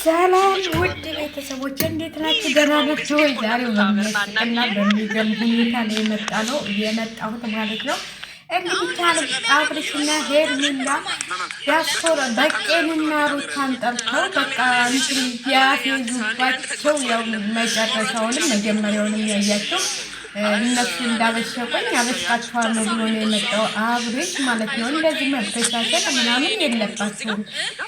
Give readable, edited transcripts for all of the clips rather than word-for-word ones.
ሰላም ውድ ቤተሰቦች እንዴት ናችሁ? ደህና ናችሁ ወይ? ዛሬው በሚያስቅና በሚገርም ሁኔታ ላይ የመጣሁት ማለት ነው። እንግዲህ አብርሽና ሄርሜላ ዲያስፖራ በቄንና ሩታን ጠርተው በቃ እንትን ያፌዙባቸው ያው መጨረሻውንም መጀመሪያውንም ያያቸው እነሱ እንዳበሸቁኝ አበሽቃቸዋለሁ ብሎ ነው የመጣው አብርሽ ማለት ነው። እንደዚህ መበሻሸቅ ምናምን የለባቸውም።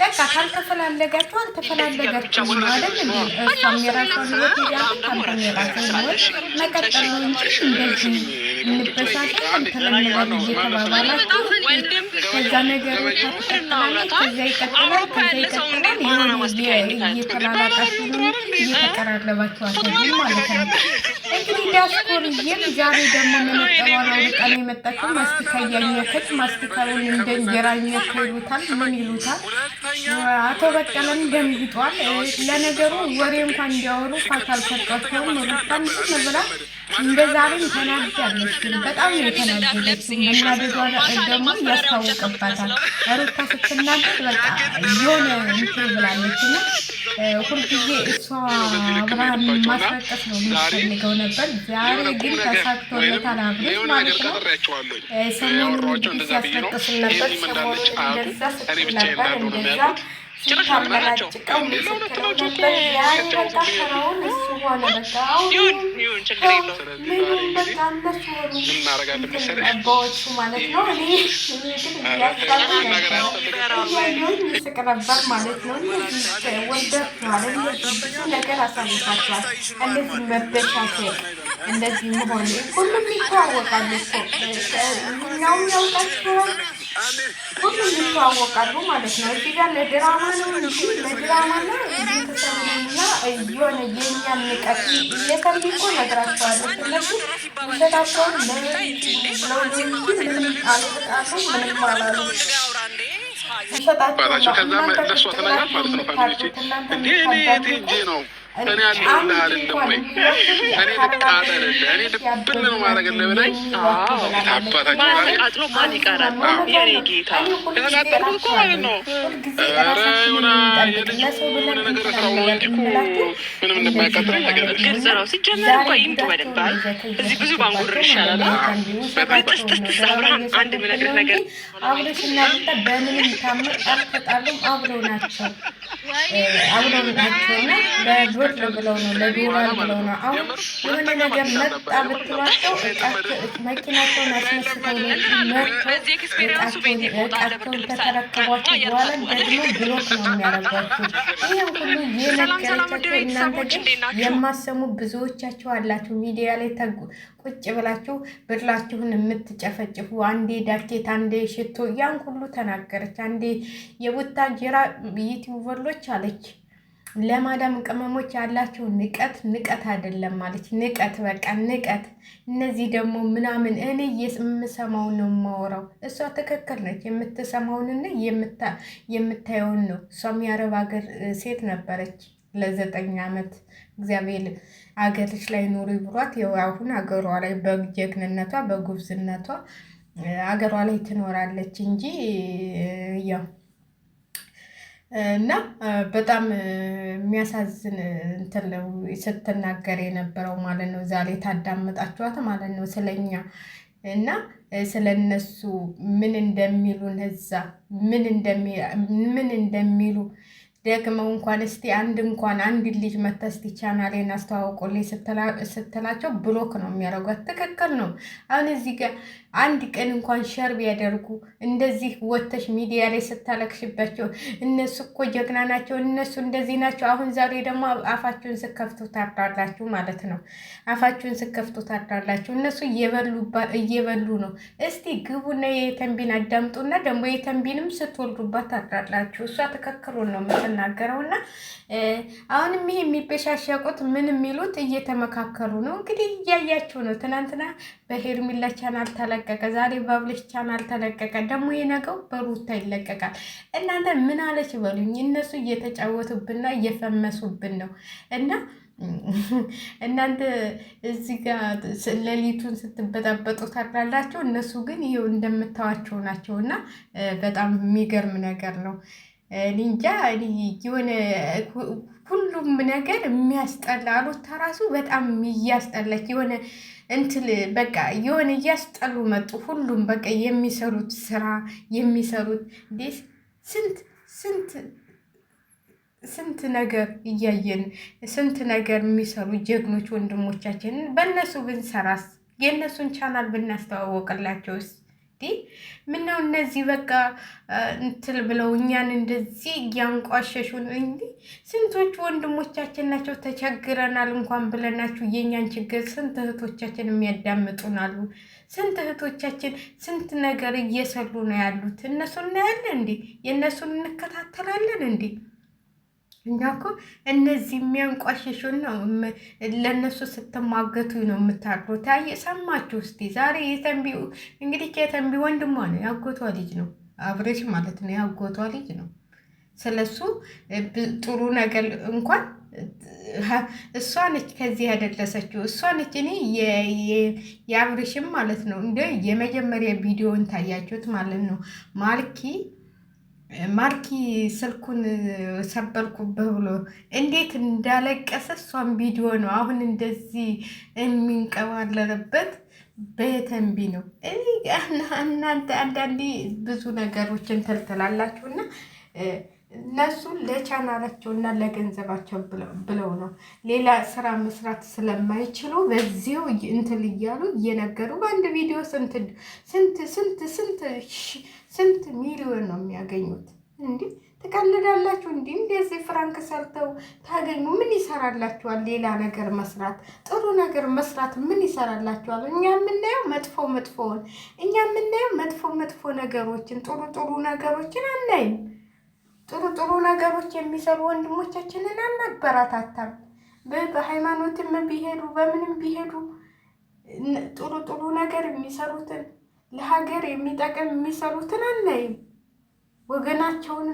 በቃ ካልተፈላለጋችሁ አልተፈላለጋችሁም አይደል እንዴ? እሷም የራሷን ህይወት ይዛለች፣ አንተም የራስህን ህይወት መቀጠል ነው እንጂ እንደዚህ እንበሻሸቅ እንተለምለን እየተባባላችሁ ከዛ ነገር ታትቀጥላለች፣ ከዛ ይቀጥላል፣ ከዛ ይቀጥላል። የሆነ እየተላላቃችሁ ነው እየተቀራረባችሁ አትሄዱም ማለት ነው። እንግዲህ ዲያስፖርዬም ዛሬ ደግሞ መነጠሯን አውልቃ ነው የመጣችው። ማስቲካ እያኘከች ማስቲካውን እንደ እንጀራ እኘከ ይሉታል። ምን ይሉታል? አቶ በቀለም ደንግጧል። ለነገሩ ወሬ እንኳን እንዲያወሩ ፋታ አልሰጧቸውም። ሩታን ዝም ብላ እንደ ዛሬም ተናዳለች። በጣም ነው የተናደደችው። መናደዷ ደግሞ ያስታውቅባታል። ሩታ ስትናደድ በቃ የሆነ እንትን ብላለች እና ሁልጊዜ እሷ አብርሃም ማስለቀስ ነው የምትፈልገው ነበር። ዛሬ ግን ተሳክቶለታል አብርሽ ማለት ነው። ሰሞኑን እንግዲህ ሲያስለቅሱ ነበር። ሰሞኑን እንደዛ ስትል ነበር እንደዛ ሲታመናጭቀው ስትለው ነበር። ዛሬ በቃ ስራውን እሱ ሆነ። በቃ ምንም በቃ እነሱ ሆኑ አባዎቹ ማለት ነው። እኔ ግን እያስባሉ ነበር ምስቅ ነበር ማለት ነው። እነዚህ ወልዳችኋል፣ እንደዚህ ብዙ ነገር አሳልፋችኋል። እንደዚህ መበሻሸቅ እንደዚህ መሆን ሁሉም ይተዋወቃሉ እኮ እኛውም ያውቃችኋል፣ ሁሉም ይተዋወቃሉ ማለት ነው። እዚህ ጋር ለድራማ ነው እንጂ ለድራማና ቤተሰብና የሆነ የእኛን ንቀት የተንቢ እኮ ነግራቸዋለች። እነሱ ውሸታቸውን ብለው እንጂ ምንም አልተጣሉ ምንም አላሉ። ውሸታቸውን እናንተ እኔ ያለሁልህ አይደለም ወይ? እኔ ልቃጠልልህ፣ እኔ ልብል ነው ማድረግልህ ብለኝ አባታችሁ አጥሎ ማን ይቀራል? የኔ ጌታ የተቃጠልኩት እኮ ማለት ነው። ኧረ የሆነ የሆነ ነገር ስራው እንጂ እኮ ምንም እንደማያቃጥለኝ ነገር ግልጽ ነው። ሲጀመር እኮ ይምጡ በደንብ እዚህ ብዙ ባንጉርር ይሻላል። ጥስጥስ አብርሃም አንድ የምነግርህ ነገር አብረሽና ሩታ በምንም ታምር አልተጣሉም። አብረው ናቸው እና በብር ብለው ነው ለዶላር ብለው ነው። አሁን የሆነ ነገር መጣ ብትሏቸው መኪናቸውን አስነስተው እቃቸውን ከተረከቧቸው በኋላ ደግሞ ብሎክ ነው የሚያደርጓቸው። ይህም ሁሉ የነገረቻቸው እናንተ ግን የማሰሙ ብዙዎቻችሁ አላችሁ። ሚዲያ ላይ ቁጭ ብላችሁ ብላችሁን የምትጨፈጭፉ አንዴ ዳኬት አንዴ ሽቶ ያን ሁሉ ተናገረች። አንዴ የቡታጅራ ዩቲዩበሮች አለች ለማዳም ቅመሞች ያላቸው ንቀት አይደለም ማለት ንቀት፣ በቃ ንቀት። እነዚህ ደግሞ ምናምን እኔ የምሰማውን ነው የማወራው። እሷ ትክክል ነች። የምትሰማውንና የምታየውን ነው። እሷም የአረብ ሀገር ሴት ነበረች ለ9 ዓመት። እግዚአብሔር አገርሽ ላይ ኑሪ ብሏት ያው አሁን አገሯ ላይ በጀግንነቷ በጉብዝነቷ አገሯ ላይ ትኖራለች እንጂ ያው እና በጣም የሚያሳዝን እንትን ነው ስትናገር የነበረው ማለት ነው። ዛሬ ታዳምጣችኋት ማለት ነው ስለኛ እና ስለነሱ ምን እንደሚሉን እዛ ምን እንደሚሉ ደግመው እንኳን እስቲ አንድ ልጅ መታ እስቲ ቻናሌን አስተዋውቁልኝ ስትላቸው ብሎክ ነው የሚያደርጓት። ትክክል ነው። አሁን እዚህ ጋር አንድ ቀን እንኳን ሸር ቢያደርጉ እንደዚህ ወተሽ ሚዲያ ላይ ስታለቅሽባቸው እነሱ እኮ ጀግና ናቸው፣ እነሱ እንደዚህ ናቸው። አሁን ዛሬ ደግሞ አፋችሁን ስከፍቱ ታርዳላችሁ ማለት ነው። አፋችሁን ስከፍቱ ታርዳላችሁ። እነሱ እየበሉ ነው። እስቲ ግቡና የተንቢን አዳምጡና ደግሞ የተንቢንም ስትወልዱባት ታርዳላችሁ። እሷ ትክክሉን ነው የምትናገረውና አሁንም ይሄ የሚበሻሸቁት ምን የሚሉት እየተመካከሉ ነው። እንግዲህ እያያችሁ ነው። ትናንትና በሄርሜላ ቻናል ተለቀቀ፣ ዛሬ በአብርሽ ቻናል ተለቀቀ። ደግሞ የነገው በሩታ ይለቀቃል። እናንተ ምን አለች በሉኝ። እነሱ እየተጫወቱብንና እየፈመሱብን ነው እና እናንተ እዚህ ጋር ሌሊቱን ስትበጣበጡ ታድራላችሁ። እነሱ ግን ይሄው እንደምታዋቸው ናቸው እና በጣም የሚገርም ነገር ነው። እንጃ የሆነ ሁሉም ነገር የሚያስጠላ ሩታ ራሱ በጣም እያስጠላች የሆነ እንትን በቃ የሆነ እያስጠሉ መጡ። ሁሉም በቃ የሚሰሩት ስራ የሚሰሩት እንዴት ስንት ስንት ነገር እያየን ስንት ነገር የሚሰሩ ጀግኖች ወንድሞቻችንን በእነሱ ብንሰራስ የእነሱን ቻናል ብናስተዋወቅላቸውስ? ምነው እነዚህ በቃ እንትል ብለው እኛን እንደዚህ እያንቋሸሹን። እንዲህ ስንቶቹ ወንድሞቻችን ናቸው ተቸግረናል እንኳን ብለናችሁ የእኛን ችግር ስንት እህቶቻችን የሚያዳምጡናሉ። ስንት እህቶቻችን ስንት ነገር እየሰሩ ነው ያሉት። እነሱን እናያለን እንዴ? የእነሱን እንከታተላለን እንዴ? እኛ እኮ እነዚህ የሚያንቋሽሹን ነው ለእነሱ ስትሟገቱ ነው የምታድሩት። ሰማችሁ እስቲ ዛሬ የተንቢ እንግዲህ የተንቢ ወንድሟ ነው ያጎቷ ልጅ ነው አብሬሽ ማለት ነው ያጎቷ ልጅ ነው። ስለሱ ጥሩ ነገር እንኳን እሷ ነች ከዚህ ያደረሰችው እሷ ነች። እኔ የአብሬሽም ማለት ነው እንደ የመጀመሪያ ቪዲዮን ታያችሁት ማለት ነው ማርኪ ስልኩን ሰበርኩብህ ብሎ እንዴት እንዳለቀሰ እሷን ቪዲዮ ነው አሁን እንደዚህ የሚንቀባለርበት በተንቢ ነው። እናንተ አንዳንዴ ብዙ ነገሮችን ትልትላላችሁ እና እነሱ ለቻናላቸውና ለገንዘባቸው ብለው ነው ሌላ ስራ መስራት ስለማይችሉ በዚሁ እንትን እያሉ እየነገሩ በአንድ ቪዲዮ ስንት ሚሊዮን ነው የሚያገኙት። እንዲህ ትቀልዳላችሁ። እንደዚህ ፍራንክ ሰርተው ታገኙ ምን ይሰራላችኋል? ሌላ ነገር መስራት ጥሩ ነገር መስራት ምን ይሰራላችኋል? እኛ የምናየው መጥፎውን እኛ የምናየው መጥፎ ነገሮችን ጥሩ ነገሮችን አናይም። ጥሩ ነገሮች የሚሰሩ ወንድሞቻችንን አናበረታታም። በሃይማኖትም ቢሄዱ በምንም ቢሄዱ ጥሩ ነገር የሚሰሩትን ለሀገር የሚጠቅም የሚሰሩትን አናይም። ወገናቸውን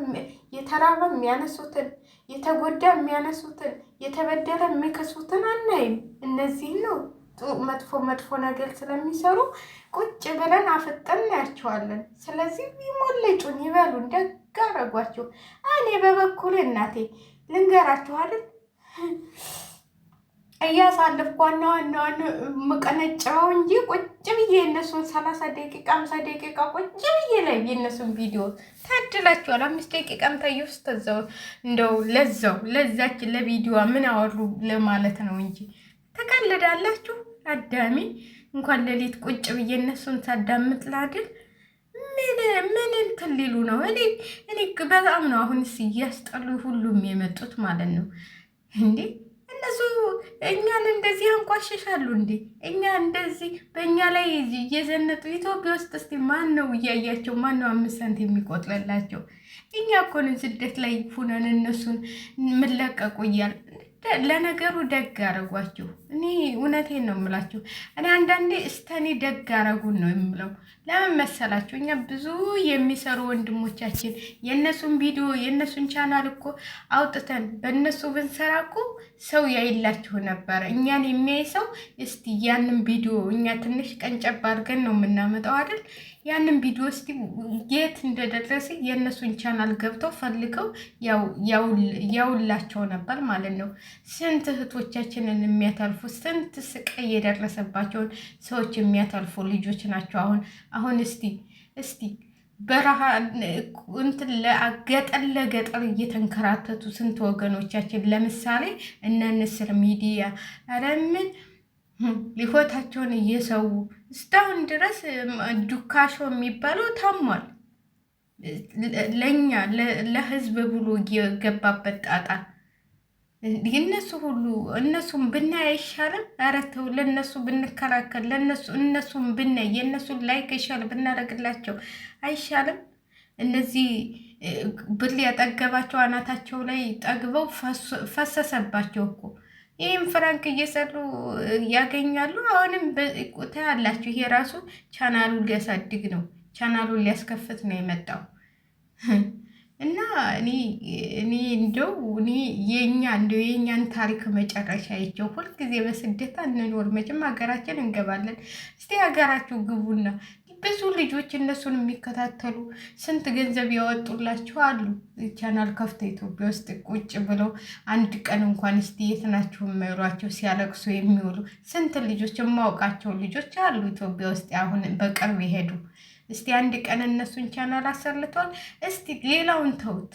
የተራበ የሚያነሱትን የተጎዳ የሚያነሱትን የተበደለ የሚከሱትን አናይም። እነዚህ ነው መጥፎ ነገር ስለሚሰሩ ቁጭ ብለን አፍጠን እናያቸዋለን። ስለዚህ ይሞለጩን ይበሉን ደግ አረጓቸው። እኔ በበኩል እናቴ ልንገራችሁ አይደል እያሳለፍኩ ዋናዋን መቀነጫው እንጂ ቁጭ ብዬ የእነሱን 30 ደቂቃ 50 ደቂቃ ቁጭ ብዬ ላይ የእነሱን ቪዲዮ ታድላችኋል። 5 ደቂቃም ታየው ስተዛው እንደው ለዛች ለቪዲዮ ምን አወሩ ለማለት ነው እንጂ ተቀልዳላችሁ። አዳሚ እንኳን ሌሊት ቁጭ ብዬ እነሱን ሳዳምጥ ላድር ምን እንትን ሊሉ ነው? እኔ በጣም ነው አሁንስ እያስጠሉ ሁሉም የመጡት ማለት ነው እንዴ። እነሱ እኛን እንደዚህ አንቋሽሻሉ እንዴ? እኛ እንደዚህ በእኛ ላይ እየዘነጡ ኢትዮጵያ ውስጥ እስቲ ማን ነው እያያቸው? ማን ነው 5 ሳንቲም የሚቆጥለላቸው? እኛ እኮ ነን ስደት ላይ ሁነን እነሱን ምለቀቁ እያል ለነገሩ ደግ አረጓችሁ። እኔ እውነቴን ነው የምላችሁ። እኔ አንዳንዴ እስተኔ ደግ አረጉን ነው የምለው። ለምን መሰላችሁ? እኛ ብዙ የሚሰሩ ወንድሞቻችን የእነሱን ቪዲዮ የእነሱን ቻናል እኮ አውጥተን በእነሱ ብንሰራ እኮ ሰው ያይላችሁ ነበረ። እኛን የሚያይ ሰው እስቲ ያንን ቪዲዮ እኛ ትንሽ ቀንጨብ አድርገን ነው የምናመጣው አይደል? ያንን ቪዲዮ እስቲ የት እንደደረሰ የእነሱን ቻናል ገብተው ፈልገው ያውላቸው ነበር ማለት ነው። ስንት እህቶቻችንን የሚያተርፉ ስንት ስቃይ የደረሰባቸውን ሰዎች የሚያተርፉ ልጆች ናቸው። አሁን እስቲ በረሃ እንትን ገጠር ለገጠር እየተንከራተቱ ስንት ወገኖቻችን ለምሳሌ እነ ንስር ሚዲያ ረምን ሊሆታቸውን እየሰው እስካሁን ድረስ ዱካሾ የሚባለው ታሟል። ለእኛ ለህዝብ ብሎ የገባበት ጣጣ የነሱ ሁሉ እነሱም ብናይ አይሻልም? ኧረ ተው፣ ለነሱ ብንከላከል እነሱም ብናይ የእነሱን ላይክ ይሻል ብናደርግላቸው አይሻልም? እነዚህ ብር ያጠገባቸው አናታቸው ላይ ጠግበው ፈሰሰባቸው እኮ። ይህም ፍራንክ እየሰሩ ያገኛሉ። አሁንም ታያላችሁ። ይሄ ራሱ ቻናሉን ሊያሳድግ ነው፣ ቻናሉን ሊያስከፍት ነው የመጣው እና እኔ እንደው የእኛን ታሪክ መጨረሻ አይቼው ሁልጊዜ በስደት እንኖር። መቼም ሀገራችን እንገባለን። እስቲ ሀገራችሁ ግቡና ብዙ ልጆች እነሱን የሚከታተሉ ስንት ገንዘብ ያወጡላቸው አሉ። ቻናል ከፍተው ኢትዮጵያ ውስጥ ቁጭ ብለው አንድ ቀን እንኳን እስቲ የት ናችሁ የማይሏቸው ሲያለቅሱ የሚውሉ ስንት ልጆች የማውቃቸው ልጆች አሉ ኢትዮጵያ ውስጥ አሁን በቅርብ የሄዱ። እስቲ አንድ ቀን እነሱን ቻናል አሰርተዋል። እስቲ ሌላውን ተውት፣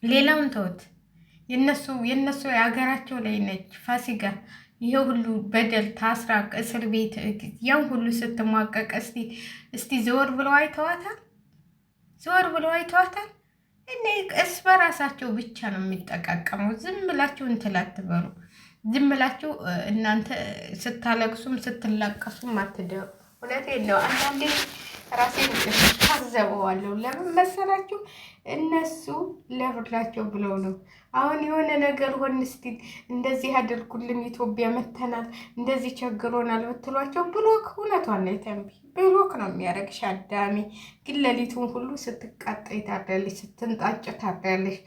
ሌላውን ተውት። የነሱ የሀገራቸው ላይ ነች ፋሲካ ይሄ ሁሉ በደል ታስራ እስር ቤት ያን ሁሉ ስትሟቀቅ እስቲ ዘወር ብለው አይተዋታል? ዘወር ብለው አይተዋታል? እኔ እስ በራሳቸው ብቻ ነው የሚጠቃቀሙ። ዝም ብላችሁ እንትን አትበሉ። ዝም ብላችሁ እናንተ ስታለቅሱም ስትላቀሱም አትደሩ። እውነቴን ነው። አንዳንዴ ራሴን ታዘበዋለሁ። ለምን መሰላችሁ? እነሱ ለብላቸው ብለው ነው። አሁን የሆነ ነገር ሆን እስቲ እንደዚህ አድርጉልን ኢትዮጵያ መተናል እንደዚህ ቸግሮናል ብትሏቸው ብሎክ፣ እውነቷን ነው የተንቢ ብሎክ ነው የሚያደርግሽ። አዳሜ ግን ሌሊቱን ሁሉ ስትቃጠይ ታድሪያለሽ፣ ስትንጣጭ ታድሪያለሽ።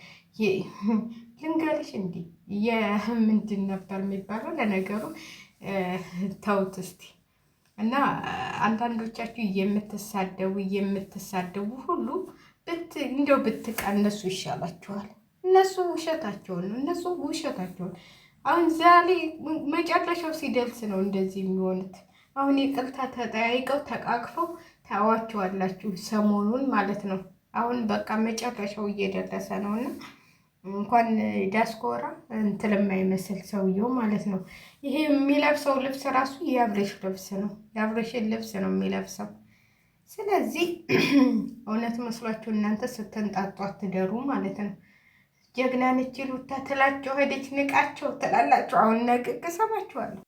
ልንገርሽ እንዲህ የምንድን ነበር የሚባለው? ለነገሩ ተውት እስቲ። እና አንዳንዶቻችሁ የምትሳደቡ ሁሉ እንደው ብትቀነሱ ይሻላችኋል። እነሱ ውሸታቸውን ነው። እነሱ ውሸታቸውን አሁን ዛሬ መጨረሻው ሲደርስ ነው እንደዚህ የሚሆኑት። አሁን ይቅርታ ተጠያይቀው ተቃቅፈው ታዋቸዋላችሁ ሰሞኑን ማለት ነው። አሁን በቃ መጨረሻው እየደረሰ ነው እና እንኳን ዲያስፖራ እንትን የማይመስል ሰውየው ማለት ነው። ይሄ የሚለብሰው ልብስ ራሱ የአብሬሽ ልብስ ነው። የአብሬሽን ልብስ ነው የሚለብሰው። ስለዚህ እውነት መስሏችሁ እናንተ ስትንጣጡ አትደሩ ማለት ነው። ጀግና ነች ሩታ ትላቸው ሄደች ንቃቸው ትላላችሁ። አሁን ነገ ሰማችኋለሁ።